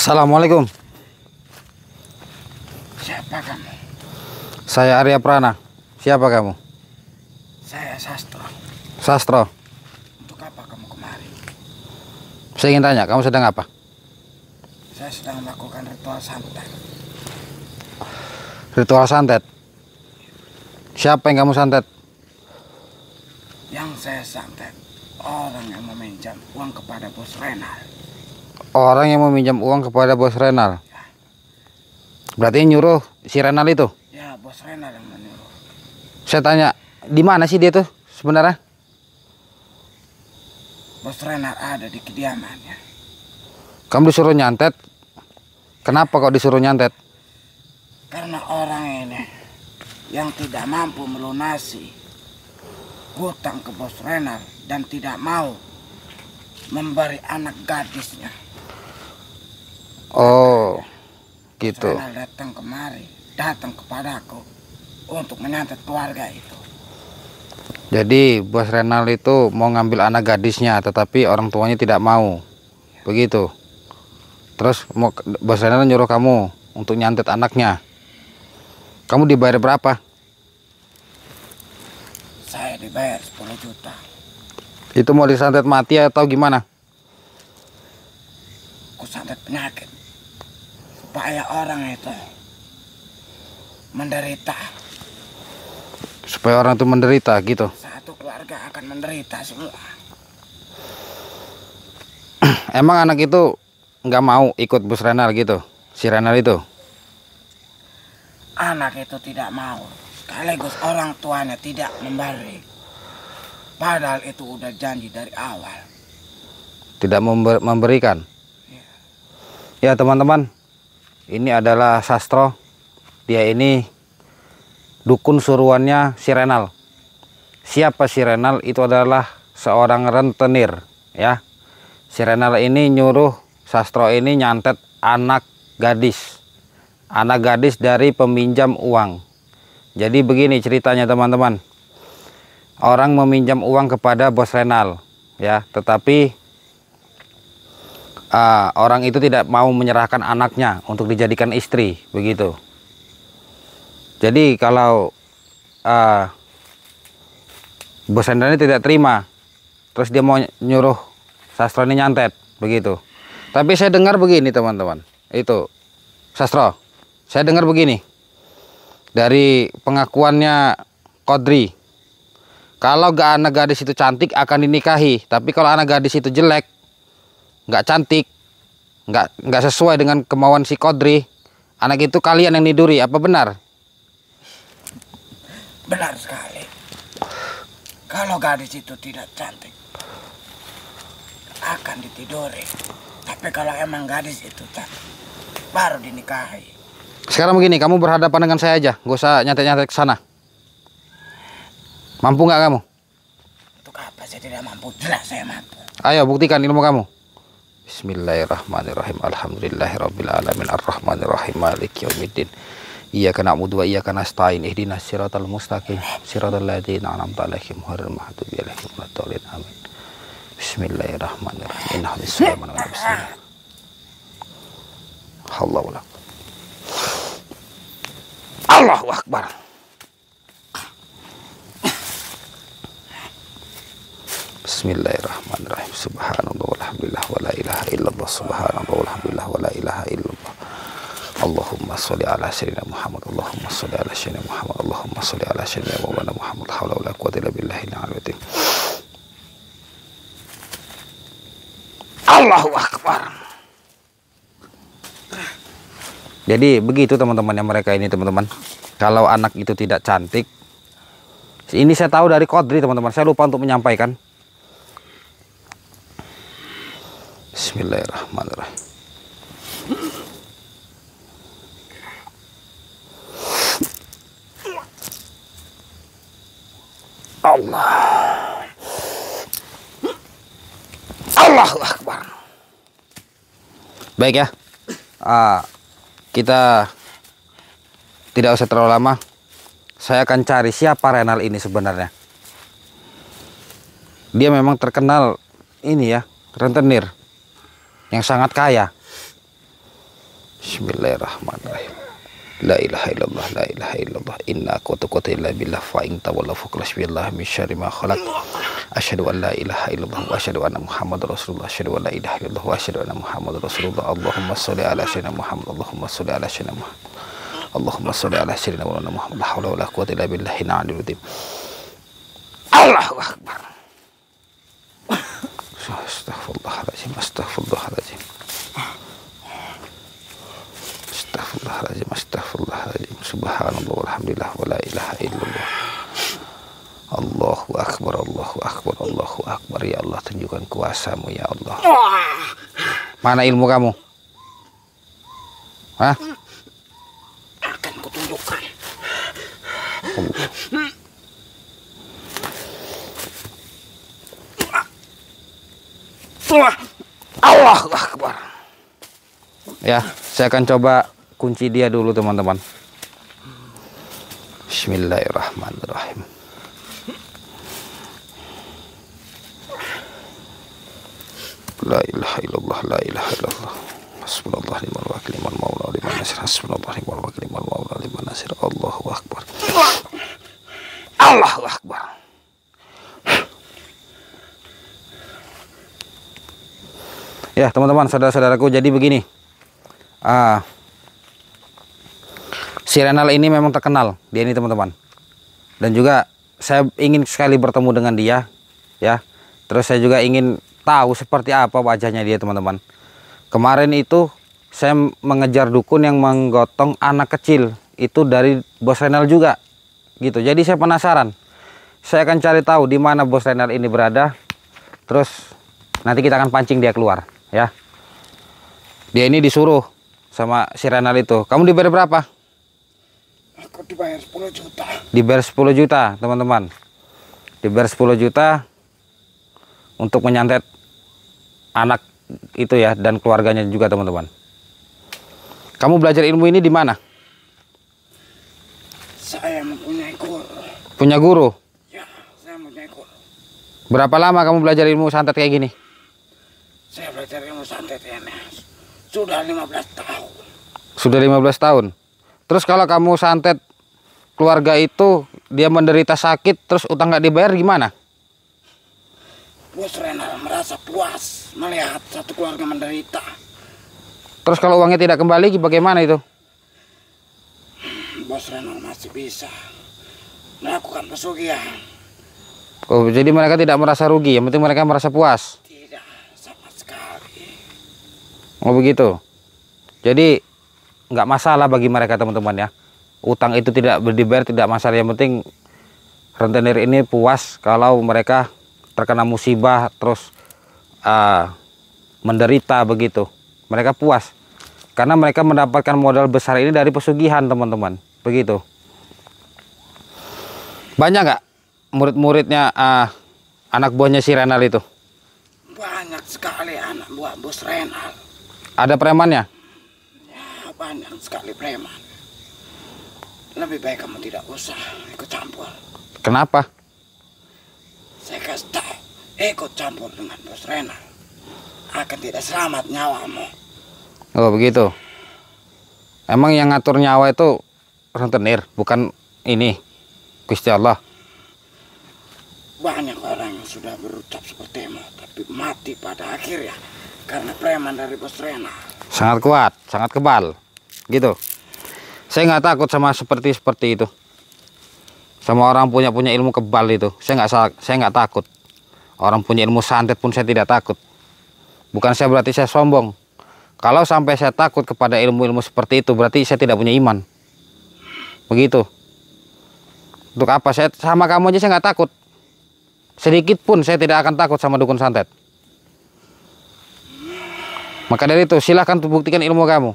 Assalamualaikum. Siapa kamu? Saya Arya Prana. Siapa kamu? Saya Sastro. Sastro. Untuk apa kamu kemari? Saya ingin tanya, kamu sedang apa? Saya sedang melakukan ritual santet. Ritual santet. Siapa yang kamu santet? Yang saya santet orang yang meminjam uang kepada Bos Renal. Orang yang meminjam uang kepada Bos Renal. Ya. Berarti nyuruh si Renal itu? Ya, Bos Renal yang menyuruh. Saya tanya, di mana sih dia tuh sebenarnya? Bos Renal ada di kediamannya. Kamu disuruh nyantet. Kenapa kok disuruh nyantet? Karena orang ini yang tidak mampu melunasi hutang ke Bos Renal dan tidak mau memberi anak gadisnya. Oh, gitu. Bos Renal datang kepadaku untuk menyantet keluarga itu. Jadi Bos Renal itu mau ngambil anak gadisnya, tetapi orang tuanya tidak mau. Begitu. Terus Bos Renal nyuruh kamu untuk nyantet anaknya. Kamu dibayar berapa? Saya dibayar 10 juta. Itu mau disantet mati atau gimana? Kusantet penyakit supaya orang itu menderita. Supaya orang itu menderita gitu. Satu keluarga akan menderita semua. Emang anak itu nggak mau ikut Bos Renal gitu? Si Renal itu? Anak itu tidak mau. Sekaligus orang tuanya tidak memberi. Padahal itu udah janji dari awal. Tidak memberikan? Ya teman-teman, ini adalah Sastro. Dia ini dukun suruhannya si Renal. Siapa si Renal? Itu adalah seorang rentenir, ya. Si Renal ini nyuruh Sastro ini nyantet anak gadis. Anak gadis dari peminjam uang. Jadi begini ceritanya teman-teman. Orang meminjam uang kepada Bos Renal, ya, tetapi orang itu tidak mau menyerahkan anaknya untuk dijadikan istri, begitu. Jadi kalau Bos Renal ini tidak terima, terus dia mau nyuruh Sastro ini nyantet, begitu. Tapi saya dengar begini teman-teman, itu Sastro, saya dengar begini dari pengakuannya Kodri. Kalau anak gadis itu cantik akan dinikahi, tapi kalau anak gadis itu jelek, nggak cantik, nggak sesuai dengan kemauan si Kodri, anak itu kalian yang niduri. Apa benar? Benar sekali. Kalau gadis itu tidak cantik, akan ditiduri. Tapi kalau emang gadis itu cantik, baru dinikahi. Sekarang begini, kamu berhadapan dengan saya aja, gak usah nyantet-nyantet ke sana. Mampu nggak kamu? Untuk apa saya tidak mampu? Jelas saya mampu. Ayo buktikan ilmu kamu. Bismillahirrahmanirrahim. Alhamdulillahirabbil alamin arrahmanirrahim maliki yaumiddin. Iyyaka na'budu wa iyyaka nasta'in. Ihdinas siratal mustaqim. Siratal ladzina an'amta 'alaihim ghairil maghdubi 'alaihim waladdallin. Amin. Bismillahirrahmanirrahim. Inna Sulaiman wa bismillah. Allahu akbar. Bismillahirrahmanirrahim. Subhanallah walhamdulillah wa la ilaha illallah. Subhanallah walhamdulillah wa la ilaha illallah. Allahumma sholli ala sayyidina Muhammad. Allahumma sholli ala sayyidina Muhammad. Allahumma sholli ala sayyidina Maulana Muhammad. La haula wala quwwata illa billahil aliyyil azim. Allahu akbar. Jadi begitu teman-teman yang mereka ini teman-teman. Kalau anak itu tidak cantik, ini saya tahu dari Kodri teman-teman. Saya lupa untuk menyampaikan. Bismillahirrahmanirrahim. Allahu akbar. Baik ya. Kita tidak usah terlalu lama. Saya akan cari siapa Renal ini sebenarnya. Dia memang terkenal ini ya, rentenir yang sangat kaya. Bismillahirrahmanirrahim. La ilaha illallah, la ilaha illallah, inna quwwata illa billah, fa in tawallaw faqul hasbiyallahu min syarri ma khalaq. Asyhadu an la ilaha illallah wa asyhadu anna Muhammadar Rasulullah. Asyhadu an la ilaha illallah wa asyhadu anna Muhammadar Rasulullah. Allahumma sholli ala sayyidina Muhammad. Allahumma sholli ala sayyidina Muhammad. Allahumma sholli ala sayyidina Muhammad. La haula wa la quwwata illa billahi al-aliyyil azim. Allahu akbar. Astaghfirullahaladzim, astaghfirullahaladzim. Astaghfirullahaladzim, astaghfirullahaladzim. Subhanallah walhamdulillah wa la ilaha illallah. Allahu akbar, Allahu akbar, Allahu akbar. Ya Allah, tunjukkan kuasamu ya Allah. Mana ilmu kamu? Hah? Akan kutunjukkan. Allahu akbar. Ya, saya akan coba kunci dia dulu teman-teman. Bismillahirrahmanirrahim. La ilaha illallah, la ilaha illallah. Hasbunallah ni'mal wakil, ni'mal maula, ni'mal nasir. Hasbunallah ni'mal wakil, ni'mal maula, ni'mal nasir. Allahu akbar. Allahu akbar. Ya teman-teman, saudara-saudaraku, jadi begini. Si Renal ini memang terkenal, dia ini teman-teman. Dan juga saya ingin sekali bertemu dengan dia, ya. Terus saya juga ingin tahu seperti apa wajahnya dia teman-teman. Kemarin itu saya mengejar dukun yang menggotong anak kecil itu dari Bos Renal juga, gitu. Jadi saya penasaran. Saya akan cari tahu di mana Bos Renal ini berada. Terus nanti kita akan pancing dia keluar. Ya, dia ini disuruh sama si Renal itu. Kamu dibayar berapa? Aku dibayar 10 juta. Dibayar 10 juta teman-teman. Dibayar 10 juta untuk menyantet anak itu ya, dan keluarganya juga teman-teman. Kamu belajar ilmu ini di mana? Saya mempunyai guru. Punya guru? Ya, saya mempunyai guru. Berapa lama kamu belajar ilmu santet kayak gini? Saya belajar ilmu santet ini sudah 15 tahun. Sudah 15 tahun. Terus kalau kamu santet keluarga itu, dia menderita sakit, terus utang nggak dibayar gimana? Bos Renal merasa puas melihat satu keluarga menderita. Terus kalau uangnya tidak kembali, bagaimana itu? Bos Renal masih bisa melakukan pesugihan. Oh, jadi mereka tidak merasa rugi, yang penting mereka merasa puas. Oh begitu. Jadi nggak masalah bagi mereka teman-teman ya. Utang itu tidak dibayar tidak masalah. Yang penting rentenir ini puas kalau mereka terkena musibah terus menderita begitu. Mereka puas karena mereka mendapatkan modal besar ini dari pesugihan teman-teman. Begitu. Banyak nggak murid-muridnya anak buahnya si Renal itu? Banyak sekali anak buah Bos Renal. Ada premannya? Ya, banyak sekali preman. Lebih baik kamu tidak usah ikut campur. Kenapa? Saya kasih tahu, ikut campur dengan Bos Renal akan tidak selamat nyawamu. Oh begitu. Emang yang ngatur nyawa itu rentenir, bukan ini Gusti Allah. Banyak orang yang sudah berucap sepertimu, tapi mati pada akhirnya karena preman dari Bos Renal. Sangat kuat, sangat kebal, gitu. Saya nggak takut sama seperti itu. Sama orang punya ilmu kebal itu, saya nggak takut. Orang punya ilmu santet pun saya tidak takut. Bukan saya berarti saya sombong. Kalau sampai saya takut kepada ilmu-ilmu seperti itu, berarti saya tidak punya iman. Begitu. Untuk apa? Saya sama kamu aja saya nggak takut. Sedikit pun saya tidak akan takut sama dukun santet. Maka dari itu silahkan buktikan ilmu kamu.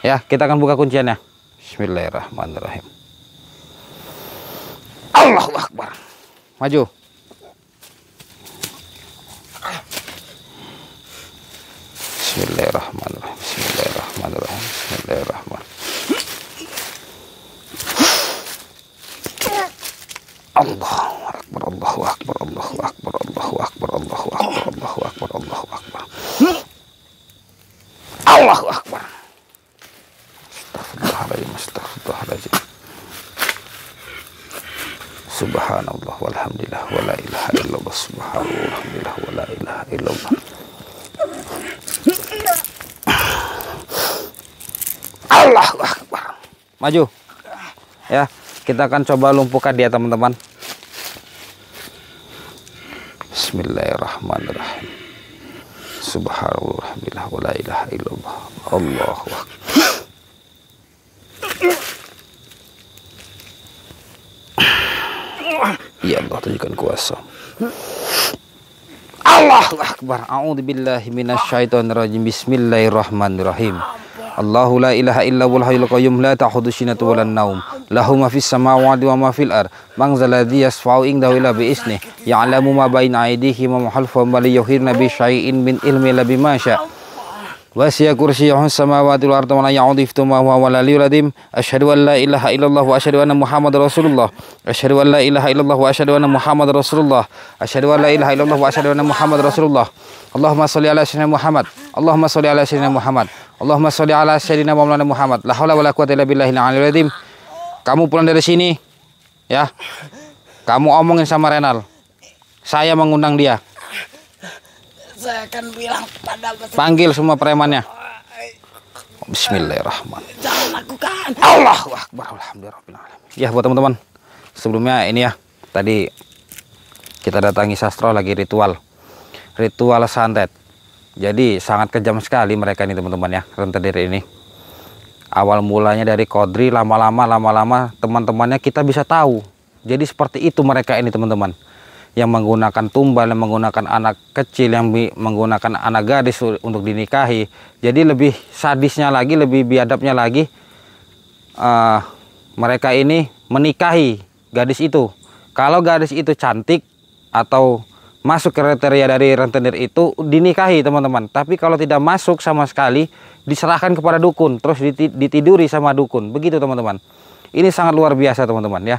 Ya, kita akan buka kunciannya. Bismillahirrahmanirrahim. Allahu Akbar. Maju. Bismillahirrahmanirrahim. Bismillahirrahmanirrahim. Bismillahirrahmanirrahim. Allahu Akbar. Allahu Akbar. Allahu Akbar. Allahu Akbar. Allahu Akbar. Allahu Akbar. Allahu Akbar. Allahu Akbar. Subhanallah walhamdulillah wala ilaha illallah. Subhanallah walhamdulillah wala ilaha illallah. Allahu Akbar. Maju. Ya, kita akan coba lumpuhkan dia teman-teman. Bismillahirrahmanirrahim. Subhanallah walhamdulillah wala ilaha illallah. Allahu Akbar. Ya Allah, tunjukkan kuasa. Allahu Akbar. A'udzubillahi minasyaitonirrajim. Bismillahirrahmanirrahim. Allahu la ilaha illa huwal hayyul qayyum la ta'khudhuhu sinatun wa la naum. Lahu ma fis samawati wa ma fil ard. Man zal ladzi yashfa'u indahu illa bi isnih. Ya'lamu ma baina aydihim wa ma khalfahum wa la yuhituna bi syai'in min ilmihi illa bima syaa'. Wasi'a kursiyyuhu samawati wal ardi wa la ya'uduhu hifdhuhuma wa huwal aliyyul azim. Asyhadu an la ilaha illallah wa asyhadu anna Muhammadar Rasulullah. Asyhadu an la ilaha illallah wa asyhadu anna Muhammadar Rasulullah. Asyhadu an la ilaha illallah wa asyhadu anna Muhammadar Rasulullah. Allahumma shalli ala sayyidina Muhammad. Allahumma shalli ala sayyidina Muhammad. Allahumma shalli ala sayyidina Maulana Muhammad. La haula wala quwwata illa billahil aliyyil azim. Kamu pulang dari sini ya. Kamu omongin sama Renal. Saya mengundang dia. Saya akan bilang pada Panggil semua premannya. Bismillahirrahmanirrahim. jangan lakukan. Allahu Akbar. Alhamdulillah. Ya buat teman-teman, sebelumnya ini ya, tadi kita datangi sastro lagi ritual santet. Jadi sangat kejam sekali mereka ini teman-teman ya, rentenir ini. Awal mulanya dari Kodri, lama-lama teman-temannya kita bisa tahu. Jadi seperti itu mereka ini teman-teman, yang menggunakan tumbal, yang menggunakan anak kecil, yang menggunakan anak gadis untuk dinikahi. Jadi lebih sadisnya lagi, lebih biadabnya lagi, mereka ini menikahi gadis itu. Kalau gadis itu cantik atau masuk kriteria dari rentenir itu, dinikahi teman-teman. Tapi kalau tidak masuk sama sekali, diserahkan kepada dukun, terus ditiduri sama dukun. Begitu teman-teman. Ini sangat luar biasa teman-teman ya.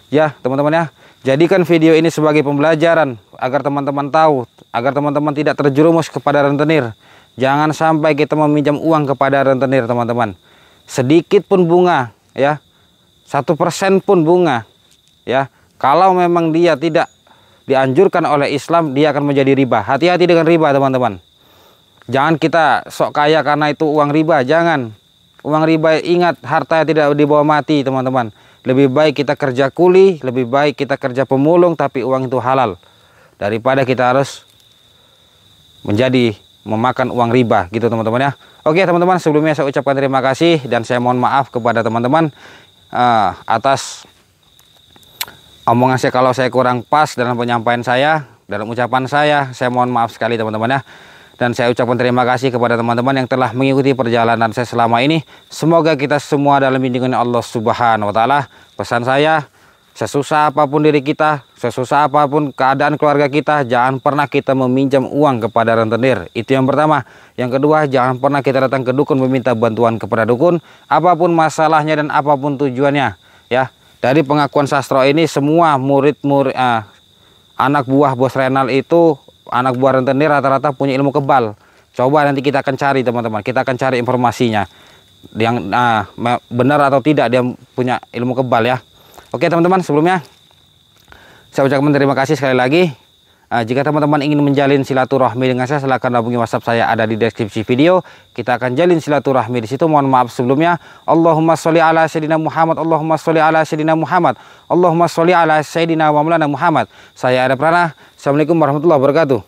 Ya teman-teman ya. Jadikan video ini sebagai pembelajaran agar teman-teman tahu, agar teman-teman tidak terjerumus kepada rentenir. Jangan sampai kita meminjam uang kepada rentenir teman-teman. Sedikit pun bunga ya, 1% pun bunga ya. Kalau memang dia tidak dianjurkan oleh Islam, dia akan menjadi riba. Hati-hati dengan riba teman-teman. Jangan kita sok kaya karena itu uang riba, jangan. Uang riba, ingat, harta tidak dibawa mati teman-teman. Lebih baik kita kerja kuli, lebih baik kita kerja pemulung tapi uang itu halal, daripada kita harus memakan uang riba gitu teman-teman ya. Oke teman-teman, sebelumnya saya ucapkan terima kasih dan saya mohon maaf kepada teman-teman atas omongan saya kalau saya kurang pas dalam penyampaian saya, dalam ucapan saya mohon maaf sekali teman-teman ya. Dan saya ucapkan terima kasih kepada teman-teman yang telah mengikuti perjalanan saya selama ini. Semoga kita semua dalam lindungan Allah Subhanahu wa taala. Pesan saya, sesusah apapun diri kita, sesusah apapun keadaan keluarga kita, jangan pernah kita meminjam uang kepada rentenir. Itu yang pertama. Yang kedua, jangan pernah kita datang ke dukun meminta bantuan kepada dukun, apapun masalahnya dan apapun tujuannya ya. Dari pengakuan sastro ini, semua murid-murid anak buah bos Renal itu, anak buah rentenir rata-rata punya ilmu kebal. Coba nanti kita akan cari teman-teman, kita akan cari informasinya yang benar atau tidak dia punya ilmu kebal ya. Oke teman-teman, sebelumnya saya ucapkan terima kasih sekali lagi. Jika teman-teman ingin menjalin silaturahmi dengan saya, silahkan hubungi WhatsApp saya, ada di deskripsi video. Kita akan jalin silaturahmi di situ. Mohon maaf sebelumnya. Allahumma sholli ala sayyidina Muhammad. Allahumma sholli ala sayyidina Muhammad. Allahumma sholli ala sayyidina wa maulana Muhammad. Saya Arif Rana. Assalamualaikum warahmatullahi wabarakatuh.